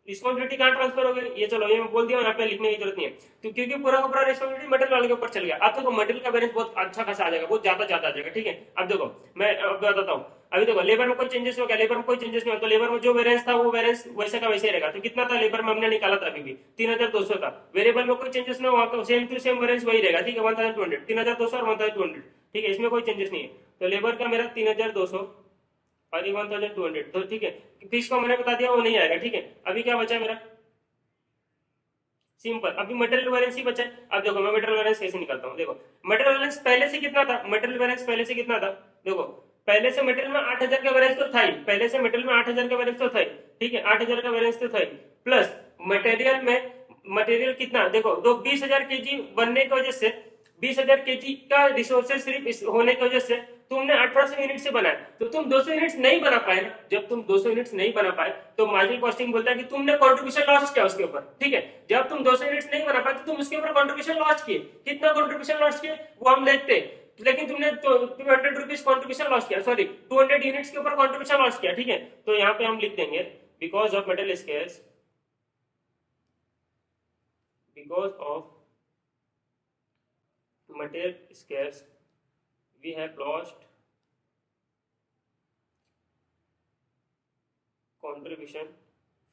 S1: रिस्पॉन्सिबिलिटी कहाँ ट्रांसफर हो गई, ये चलो ये मैं बोल दिया, यहाँ पे लिखने की जरूरत नहीं है। तो क्योंकि पूरा का पूरा रिस्पॉन्सिबिलिटी मटेरियल वाले के ऊपर चल गया, अब देखो मटेरियल का बैलेंस बहुत अच्छा खासा आ जाएगा, बहुत ज्यादा आ जाएगा, ठीक है। अब देखो मैं अब बताता हूँ। अभी देखो लेबर में कोई चेंजेस हो गया, लेबर में कोई चेंजेस नहीं हो, तो लेबर में जो वेरिएंस था वो वेरिएंस वैसे का वैसे रहेगा। तो कितना था लेबर में, हमने निकाला था अभी भी 3,200 था। वेरिएबल में कोई चेंजेस नहीं हुआ तो सेम टू सेम वेरिएंस वही रहेगा, ठीक है, 1,200, 3,200 और 1,200, ठीक है, इसमें कोई चेंजेस नहीं है। तो लेबर का मेरा 3,200 और ये 1,200, तो ठीक है। फिक्स को मैंने बता दिया वो नहीं आएगा, ठीक है। अभी क्या बचा मेरा, सिंपल, अभी मटेरियल बैलेंस ही बचा है। अब देखो मैं मटेरियल बैलेंस कैसे निकालता हूँ, देखो मटेरियल बैलेंस पहले से कितना था, मटेरियल बैलेंस पहले से कितना था, देखो पहले से मटेरियल में 8,000 का बैलेंस तो था ही, पहले से मटेरियल में 8,000 का बैलेंस तो था ही, ठीक है, 8,000 का बैलेंस तो था ही, प्लस मटेरियल में मटेरियल कितना, देखो 20,000 केजी बनने की वजह से, 20,000 केजी का रिसोर्सेज सिर्फ होने की वजह से तुमने 1800 यूनिट से बनाया, तो तुम 200 यूनिट्स नहीं बना पाए ना। जब तुम 200 यूनिट्स नहीं बना पाए तो मार्जिनल कॉस्टिंग बोलता है कि तुमने कंट्रीब्यूशन लॉस किया उसके ऊपर, ठीक है। जब तुम 200 यूनिट्स नहीं बना पाए तो तुम उसके ऊपर कंट्रीब्यूशन लॉस किए, कितना कंट्रीब्यूशन लॉस किए वो हम देखते हैं, लेकिन तुमने 200 रुपीज कॉन्ट्रीब्यूशन लॉस किया, सॉरी 200 यूनिट्स के ऊपर कॉन्ट्रीब्यूशन लॉस किया, ठीक है। तो यहाँ पे हम लिख देंगे because of material scarce, because of material scarce we have lost contribution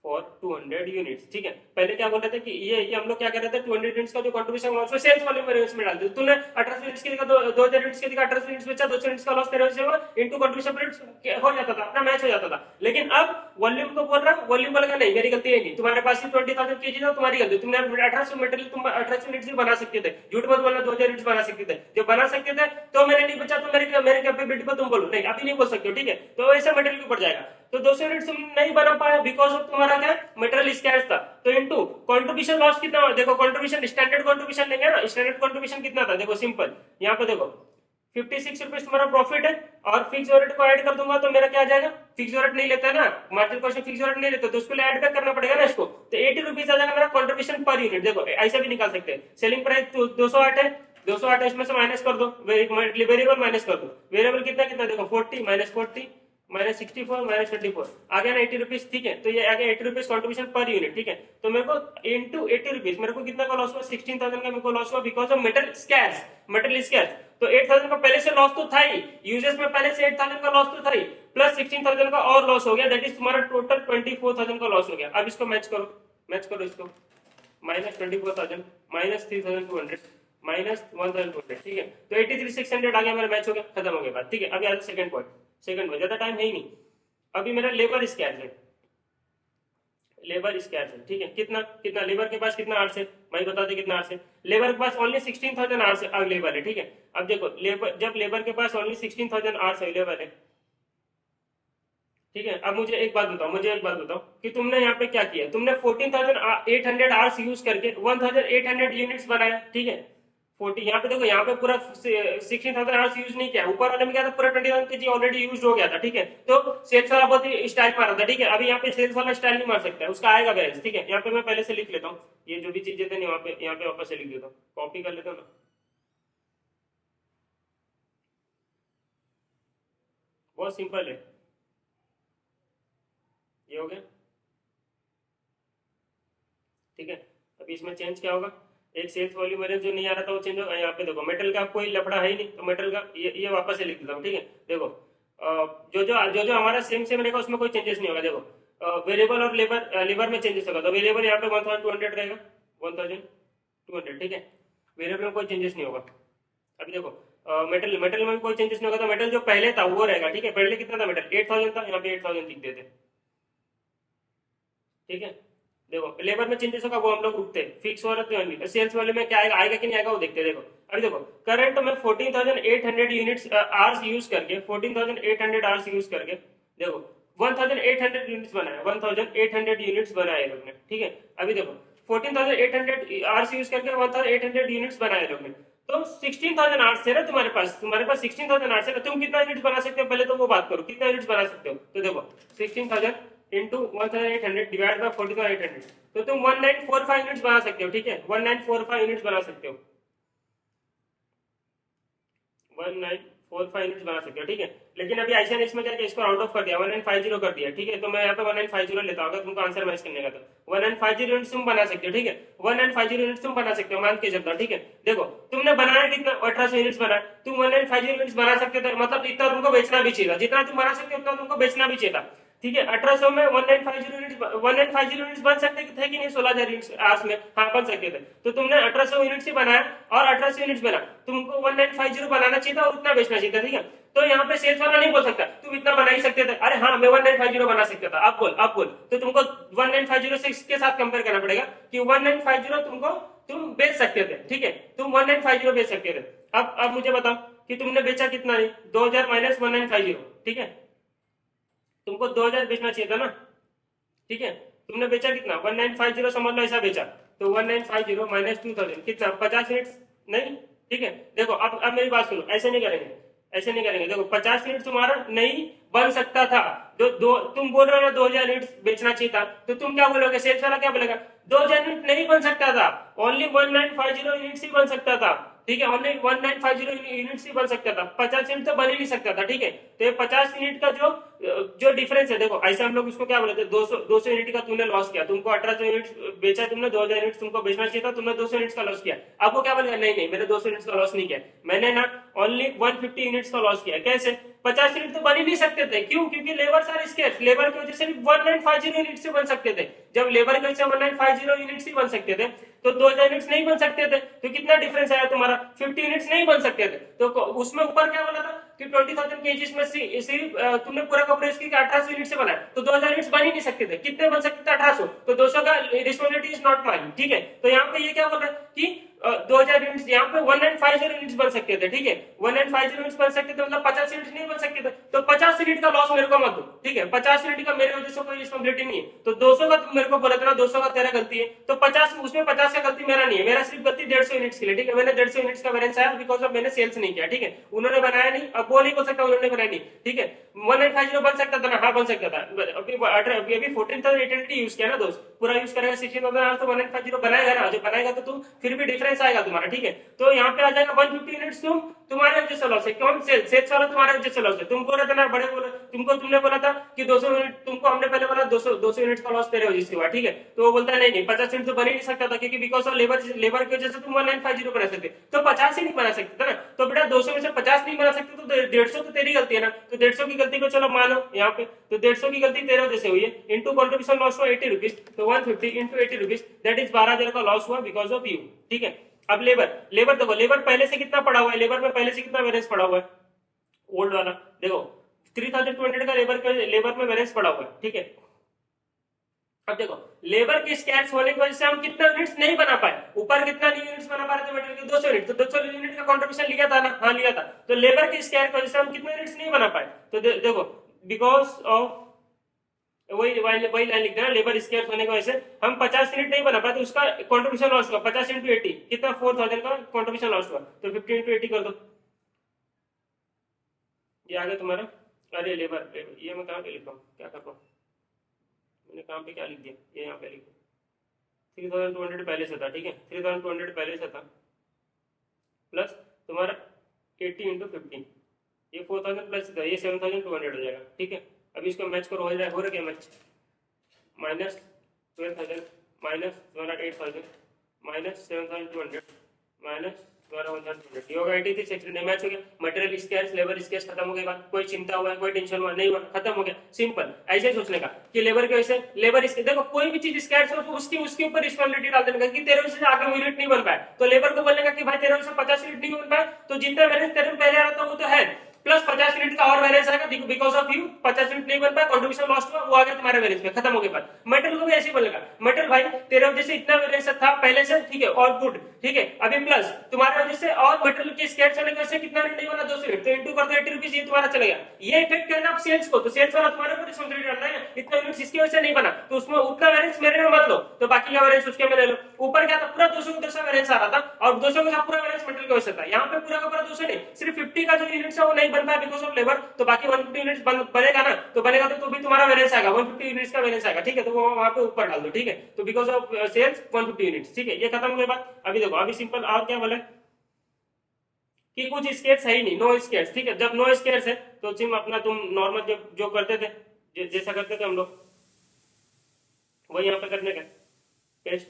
S1: for 200 units, ठीक है। पहले क्या बोल रहे थे कि ये हम लोग क्या कर रहे थे, 200 यूनिट्स का जो कंट्रीब्यूशन लॉस सेल्स वाले वेरिएंस में डाल दिया, तूने 1800 यूनिट्स के जगह 2,000 यूनिट्स के जगह 1800 यूनिट्स बेचा, 200 यूनिट्स का लॉस तेरे वजह से हुआ, इनटू कंट्रीब्यूशन हो जाता था, अपना मैच हो जाता था। लेकिन अब वॉल्यूम को बोल रहा हूं, वॉल्यूम बोलेगा नहीं मेरी गलती है नहीं, तुम्हारे पास ही 20,000 केजी था, तुम्हारी गलती, तुमने 1800 मटेरियल तुम 1800 यूनिट्स भी बना सकते थे, झूठ मत बोलना, 2,000 यूनिट्स बना सकते थे, जब बना सकते थे तो मैंने नहीं बचा, तो मेरे कैपेबिलिटी पर तुम बोलो नहीं, अभी नहीं बोल सकते हो, ठीक है। तो ऐसे मटेरियल के ऊपर जाएगा। तो 200 यूनिट्स तुम नहीं बना पाया बिकॉज ऑफ तुम्हारा क्या मटेरियल स्कैर्स था, तो इनटू कंट्रीब्यूशन लॉस कितना, देखो कंट्रीब्यूशन स्टैंडर्ड कंट्रीब्यूशन लेंगे ना, स्टैंडर्ड कंट्रीब्यूशन कितना था, देखो सिंपल, यहाँ पे देखो 56 रुपीज तुम्हारा प्रॉफिट है, और फिक्स ओवरहेड को ऐड कर दूंगा तो मेरा क्या आ जाएगा, फिक्स ओवरहेड नहीं लेता है ना, मार्जिनल कॉस्ट में फिक्स ओवरहेड नहीं लेते, तो उसको ऐड बैक करना पड़ेगा ना इसको, तो 80 रुपीज आ जाएगा मेरा कंट्रीब्यूशन पर यूनिट। देखो ऐसा भी निकाल सकते हैं, सेलिंग प्राइस 208 है, 208 है, इसमें से माइनस कर दो, वेरिएबल माइनस कर दो, वेरिएबल कितना कितना देखो 40 माइनस 40 माइनस 64 माइनस 24 आ गया ना 80 रुपीज, ठीक है। तो ये आ गया 80 रुपीज कॉन्ट्रीब्यूशन पर यूनिट, ठीक है। तो मेरे को इंटू 80 रुपीज मेरे को कितना का लॉस हुआ, 16,000 का मेरे को लॉस हुआ बिकॉज ऑफ मटेरियल स्कैर्स। तो 8,000 का पहले से लॉस तो था ही, यूजेस में पहले से 8,000 का लॉस तो था ही, प्लस 16,000 का और लॉस हो गया, दैट इज तुम्हारा टोटल 24,000 का लॉस हो गया। अब इसको मैच करो इसको, माइनस 24,000 माइनस 3,200 माइनस 1,200, ठीक है। तो 83,600 आ गया मेरा, मैच हो गया, खत्म हो गया बात, ठीक है। अभी आता सेकंड पॉइंट, ज्यादा टाइम है ही नहीं। अभी मेरा लेबर स्कैर्स है, ठीक है। कितना कितना लेबर के पास कितना आर्स है, भाई बता दे कितना आर्स है, लेबर के पास ओनली 16,000 आर्स अवेलेबल है, ठीक है। अब देखो जब लेबर के पास ओनली 16,000 आर्स अवेलेबल है, ठीक है। अब मुझे एक बात बताओ कि तुमने यहाँ पे क्या किया, तुमने 14,800 आवर्स यूज करके 1,800 यूनिट्स बनाया, ठीक है। 40 यहाँ पे देखो, यहाँ पे पूरा 16,000 आवर्स यूज नहीं किया, ऊपर वाले में क्या था, पूरा 21 kg ऑलरेडी यूज हो गया था, ठीक है। तो सेल्स वाला बहुत ही स्टाइल मारा था, ठीक है। अभी यहाँ पे सेल्स वाला स्टाइल नहीं मार सकता है, उसका आएगा बैलेंस, ठीक है। यहाँ पे मैं पहले से लिख लेता हूँ, ये जो भी चीजें थे यहाँ पे वापस से लिख देता हूँ, कॉपी कर लेता हूँ ना। बहुत सिंपल है, ये हो गया, ठीक है। अभी इसमें चेंज क्या होगा, एक सेल्स वॉल्यूम वेरिएंस जो नहीं आ रहा था वो चेंज होगा। यहाँ पे देखो मेटल का कोई लफड़ा है ही नहीं, तो मेटल का ये वापस से लिख देता हूँ, ठीक है। देखो जो हमारा सेम सेम रहेगा उसमें कोई चेंजेस नहीं होगा। देखो वेरिएबल और लेबर लेबर में चेंजेस होगा, तो वेरिएबल यहाँ पे 1200 रहेगा, 1200, ठीक है। वेरिएबल में कोई चेंजेस नहीं होगा। अभी देखो मेटल मेटल में कोई चेंजेस नहीं होगा, तो मेटल जो पहले था वो रहेगा, ठीक है। पहले कितना था मेटल, 8,000 था, यहाँ पे 8,000 लिख देते, ठीक है। देखो लेबर में चेंजेस होगा, वो हम लोग रुकते फिक्स वाला, तो सेल्स वाले में क्या आएगा, आएगा कि नहीं आएगा वो देखते हैं। देखो अभी देखो करंट में 14,800 यूनिट्स आवर्स यूज करके, 14,800 आवर्स यूज करके देखो 1,800 यूनिट्स बनाया, 1,800 यूनिट्स बनाए लोग ने, ठीक है। अभी देखो 14,800 आवर्स यूज करके 1,800 यूनिट्स बनाए लोग ने, तो 16,000 आवर्स है ना तुम्हारे पास 16,000 आवर्स है ना, तुम कितना यूनिट्स बना सकते हो, पहले तो वो बात करो, कितना यूनिट्स बना सकते हो। तो देखो 16,000 इंटू 1,800 डिवाइड बाय 14,800, तो तुम 1945 यूनिट्स बना सकते हो, ठीक है। 1945 यूनिट्स बना सकते हो, 1945 यूनिट्स बना सकते हो, ठीक है। लेकिन अभी ऐसा नहीं, इसमें क्या किया, इसको आउट ऑफ कर दिया, 1950 कर दिया, ठीक है। तो मैं यहाँ पे 1950 लेता हूँ, तुमको आंसर मैच करने का, तो 1950 यूनिट्स तुम बना सकते हो, ठीक है। 1950 यूनिट्स तुम बना सकते हो, मान के चलता हूँ, ठीक है। देखो तुमने बनाया कितना, 1,800 यूनिट्स बनाया, तुम 1950 यूनिट्स बना सकते थे, मतलब इतना तुमको बेचना भी चाहिए, जितना तुम बना सकते हो उतना तुमको बेचना भी चाहिए, ठीक है। 1,800 में 1950 यूनिट्स बन सकते थे कि नहीं, 16,000 यूनिट्स आज में, हाँ बन सकते थे। तो तुमने 1,800 यूनिट्स ही बनाया और 1,800 यूनिट्स बना, तुमको 1950 बनाना चाहिए था और उतना बेचना चाहिए था, ठीक है। तो यहाँ पे सेल्स वाला नहीं बोल सकता तुम इतना बना ही सकते थे, अरे हाँ मैं 1950 बना सकता था, आप बोल, तो तुमको 1950 से इसके साथ कंपेयर करना पड़ेगा कि 1950 तुमको तुम बेच सकते थे, ठीक है। तुम 1950 बेच सकते थे। अब मुझे बताओ कि तुमने बेचा कितना, नहीं 2,000 माइनस 1950, ठीक है। तुमको 2,000 बेचना चाहिए था ना, ठीक है। तुमने बेचा कितना, 1950 समझ लो ऐसा बेचा, तो 1950 माइनस 2,000 कितना, 50 यूनिट, नहीं, ठीक है। देखो अब मेरी बात सुनो, ऐसे नहीं करेंगे, ऐसे नहीं करेंगे। देखो 50 यूनिट तुम्हारा नहीं बन सकता था, दो तुम बोल रहे हो ना 2,000 यूनिट बेचना चाहिए था, तो तुम क्या बोलोगे, सेल्स वाला क्या बोलेगा, 2,000 यूनिट नहीं बन सकता था, ओनली 1950 यूनिट ही बन सकता था, ठीक है। ओनली 1950 यूनिट ही बन सकता था, 50 यूनिट तो बन ही नहीं सकता था, ठीक है। तो ये 50 यूनिट का जो डिफरेंस है, देखो ऐसे हम लोग इसको क्या बोले थे, 200 यूनिट का तुमने लॉस किया, तुमको 1,800 यूनिट बेचा तुमने, 2,000 यूनिट तुमको बेचना चाहिए था, तुमने 200 यूनिट का लॉस किया। आपको क्या बोलेगा, नहीं नहीं मैंने 200 यूनिट का लॉस नहीं किया, मैंने ना ओनली 150 यूनिट्स का लॉस किया। कैसे, 50 यूनिट तो बन ही नहीं सकते थे, क्यों, क्योंकि लेबर सारे स्केर्स, लेबर की वजह से 1950 यूनिट से बन सकते थे, जब लेबर की वजह से 1950 यूनिट से बन सकते थे, तो 2,000 यूनिट्स नहीं बन सकते थे। तो कितना डिफरेंस आया तुम्हारा, 50 यूनिट्स नहीं बन सकते थे। तो उसमें ऊपर क्या बोला था कि 20,000 केजीज में सिर्फ तुमने पूरा का पूरा इसकी 1,800 यूनिट से बनाया, तो 2,000 यूनिट्स बन ही नहीं सकते थे, कितने बन सकते थे, 1,800, तो 200 का रिस्पॉन्सिबिलिटी इज नॉट माइन, ठीक है। तो यहाँ पे ये क्या बोल रहा है कि 2,000 यूनिट्स, यहाँ पे 1950 यूनिट्स बन सकते थे, ठीक है। 1950 यूनिट्स बन सकते थे, मतलब 50 यूनिट्स नहीं बन सकते थे, तो 50 यूनिट का लॉस मेरे को मत दो, ठीक है। 50 यूनिट का मेरे वजह से कोई रिस्पॉन्सिबिलिटी नहीं है, तो 200 का तुम मेरे को बोला था ना, 200 का तेरा गलती है, तो 50 उसमें 50 का गलती मेरा नहीं है, मेरा सिर्फ गलती 150 यूनिट्स की, ठीक है। मैंने 150 यूनिट्स का वेरिएंस आया बिकॉज ऑफ मैंने सेल्स नहीं किया, ठीक है। उन्होंने बनाया नहीं, अब वो नहीं बोल सकता उन्होंने बनाया नहीं, ठीक है। 1950 बन सकता था ना, हाँ बन सकता था, अभी 14,800 यूज किया ना दोस्त, पूरा यूज करेगा 16,000 तो 1950 बनाएगा ना, जो बनाएगा तो तुम फिर भी डिफरेंस आएगा तुम्हारा, ठीक है। तो यहाँ पे आ जाएगा 150 यूनिट्स तुम्हारे वजह से लॉस है, कौन सेल्स वाला तुम्हारे वजह से लॉस है। तुम बोल रहे थे ना, बड़े बोले तुमने बोला था कि 200 यूनिट, तुमको हमने पहले बोला 200 यूनिट का लॉस तेरे वजह से हुआ, ठीक है। तो वो बोलता है नहीं नहीं 50 यूनिट तो बन ही नहीं सकता था, क्योंकि बिकॉज ऑफ लेबर की वजह से तुम 1950 बना सकते, तो 50 ही नहीं बना सकते थे ना। तो बेटा 200 में से 50 नहीं बना सकते, तो 150 तो तेरी गलती है ना, तो 150 की गलती को चलो मानो यहाँ पे, तो 150 की गलती तेरे वजह से हुई है, इंटू कॉन्ट्रीब्यूशन लॉस हुआ 80 रुपीज, तो 150 इंटू 80 रुपीज, दैट इज 12,000 का लॉस हुआ बिकॉज ऑफ यू, ठीक है। अब लेबर देखो, लेबर पहले से कितना पड़ा हुआ है, लेबर में पहले से कितना बैलेंस पड़ा हुआ है, ओल्ड वाला देखो 3,200 का लेबर में बैलेंस पड़ा हुआ है, ठीक है। अब देखो लेबर के स्कैर्स होने की वजह से हम कितना यूनिट्स नहीं बना पाए, ऊपर कितना यूनिट्स बना पा रहे थे मेटेरियल के, 200 यूनिट, तो 200 यूनिट का कंट्रीब्यूशन लिया था ना, हाँ लिया था। तो लेबर के स्कैर की वजह से हम कितने यूनिट्स नहीं बना पाए, तो देखो बिकॉज ऑफ वही वही लाइन लिख देना, लेबर स्केर्स होने की वजह से हम 50 यूनिट नहीं बना पाए, तो उसका कंट्रीब्यूशन लॉस हुआ 50 इंटू 80 कितना 4000 का कंट्रीब्यूशन लॉस हुआ, तो 50 इंटू 80 कर दो, ये आ गया तुम्हारा। अरे लेबर ये मैं कहाँ पे लिख रहा हूँ, क्या कर रहा हूँ मैंने, कहाँ पे क्या लिख दिया, ये यहाँ पे लिख दिया 3200 पहले से था, ठीक है 3200 पहले से था, प्लस तुम्हारा 80 इंटू 15, ये 4000 प्लस था, ये 7200 हो जाएगा, ठीक है। अभी इसको मैच करो, हो रहा क्या मैच, माइनस 12,000 माइनस तुम्हारा 8,000 माइनस 7,200 माइनस तुम्हारा 1,200, ये होगा 83 सेक्शन मैच हो गया। मटेरियल स्केर्स लेबर स्केर्स खत्म हो गया, कोई चिंता हुआ है, कोई टेंशन हुआ नहीं हुआ, खत्म हो गया, सिंपल। ऐसे ही सोचने का कि लेबर के वजह से लेबर देखो कोई भी चीज स्केर्स हो तो उसके ऊपर रिस्पॉन्सिबिलिटी डाल देने का कि तेरे वजह से आगे यूनिट नहीं बन पाया, तो लेबर को बोलने का कि भाई तेरे वजह से 50 यूनिट नहीं बन पाया, तो जितना बैलेंस तेरे पहले आ रहा था वो तो है, प्लस 50 यूनिट का और बैलेंस आएगा, बिकॉज ऑफ यू 50 यूनिट नहीं बन पाया, कंट्रीब्यूशन लॉस हुआ, वो आ गया तुम्हारे बैलेंस में, खत्म हो गया बात। मेटल को भी ऐसे ही बोलेगा, मेटल भाई तेरे वजह से इतना बैलेंस था पहले से, ठीक है, और गुड, ठीक है, अभी प्लस तुम्हारे वजह से और मेटल के स्केर्स होने की वजह से कितना यूनिट नहीं बना, 200 यूनिट, तो इंटू कर दो 80 रुपीज, ये तुम्हारा चलेगा। ये इफेक्ट करेगा आप सेल्स को, तो सेल्स वाला तुम्हारे ऊपर रिस्पांसिबिलिटी डालना है, इतना यूनिट इसकी वजह से नहीं बना, तो उसमें उतना बैलेंस मेरे में मत लो, तो बाकी का बैलेंस उसके में ले लो। ऊपर क्या था, पूरा 200 का 200 बैलेंस आ रहा था, और 200 का पूरा बैलेंस मेटल की वजह से था, यहाँ पे पूरा का पूरा 200 नहीं, सिर्फ 50 का जो यूनिट है वो नहीं बन पाया बिकॉज ऑफ लेबर, तो बाकी 150 यूनिट्स बनेगा ना, तो बनेगा तो भी तुम्हारा बैलेंस आएगा, 150 यूनिट्स का बैलेंस आएगा, ठीक है, तो वो वहां पे ऊपर डाल दो, ठीक है, तो बिकॉज ऑफ सेल्स 150 यूनिट्स, ठीक है, ये खत्म हो गया बात। अभी देखो अभी सिंपल और क्या बोले कि कुछ स्केट्स है ही नहीं, नो स्केट्स, ठीक है, जब नो स्केट्स है तो सिम अपना तुम नॉर्मल जो करते थे, जैसा करते थे हम लोग वही यहाँ पे करने का, पेस्ट।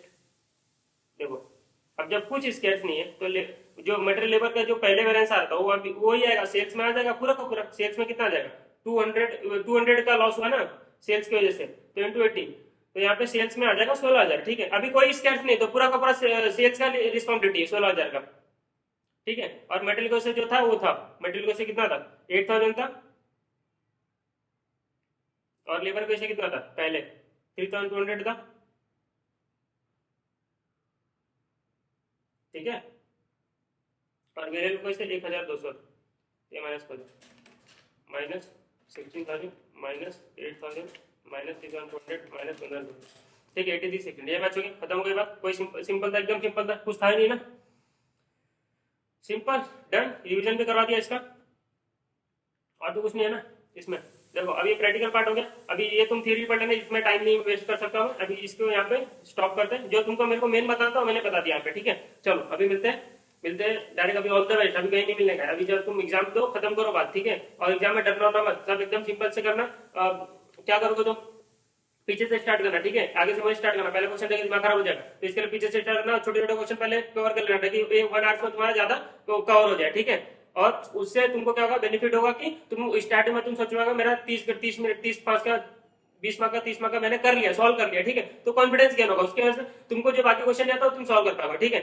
S1: देखो अब जब कुछ स्केट्स नहीं है तो जो मटेरियल लेबर का जो पहले बैलेंस आ रहा था वो अभी वही आएगा, सेल्स में आ जाएगा पूरा का पूरा, सेल्स में कितना आ जाएगा 200 का लॉस हुआ ना सेल्स की वजह से, तो इंटू 80, तो यहाँ पे सेल्स में आ जाएगा 16,000, ठीक है। अभी कोई स्केट्स नहीं तो पूरा का पूरा सेल्स का रिस्पॉन्सिबिलिटी है 16,000 का, ठीक है। और मेटेरियल को से जो था वो था, मेटेरियल को से कितना था 8,000 था, और लेबर को से कितना था पहले 3,200 था, ठीक है, और वेरिएबल को से 1,200, ये माइनस कर दो, माइनस 16,000 माइनस 8,000 माइनस 3,200 माइनस 1,200, ठीक है 83 सेकंड, ये मैच हो गया, खत्म हो गई बात। कोई सिंपल था, एकदम सिंपल था, कुछ था ही नहीं ना, सिंपल डन। रिवीजन भी करवा दिया इसका, और तो कुछ नहीं है ना इसमें। देखो अभी ये प्रैक्टिकल पार्ट हो गया, अभी ये तुम थ्योरी पढ़ लेना, इसमें टाइम नहीं वेस्ट कर सकता हूँ, अभी इसको यहाँ पे स्टॉप करते हैं, जो तुमको मेरे को मेन बताता हूँ मैंने बता दिया यहाँ पे, ठीक है। चलो अभी मिलते हैं डायरेक्ट, अभी ऑल द बेस्ट, अभी कहीं नहीं मिलने का, अभी जब तुम एग्जाम दो खत्म करो बात, ठीक है, और एग्जाम में डरना मत, सब एकदम सिंपल से करना। क्या करोगे तुम, पीछे से स्टार्ट करना, ठीक है, आगे से वही स्टार्ट करना, पहले क्वेश्चन देखिए दिमाग खराब हो जाएगा, तो इसके लिए पीछे से स्टार्ट करना, छोटे छोटे क्वेश्चन पहले कवर कर लेना ताकि 1 आवर्स में तुम्हारा ज्यादा कवर हो जाए, ठीक है। और उससे तुमको क्या होगा, बेनिफिट होगा कि तुम स्टार्टिंग में तुम सोचोगे मेरा 30 मिनट 30 का 20 मार्क का 30 मार्क का मैंने कर लिया, सॉल्व कर लिया, ठीक है, तो कॉन्फिडेंस गेन होगा, उसकी वजह से तुमको जो बाकी क्वेश्चन आता है तुम सॉल्व कर पाओगे, ठीक है।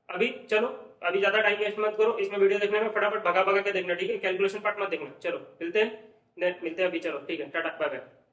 S1: अभी चलो अभी ज्यादा टाइम वेस्ट मत करो इसमें, वीडियो देखने में फटाफट भगा भगा के देखना, ठीक है, कैलकुलेशन पार्ट मत देखना। चलो मिलते हैं अभी, चलो ठीक है, टाटा बाय बाय।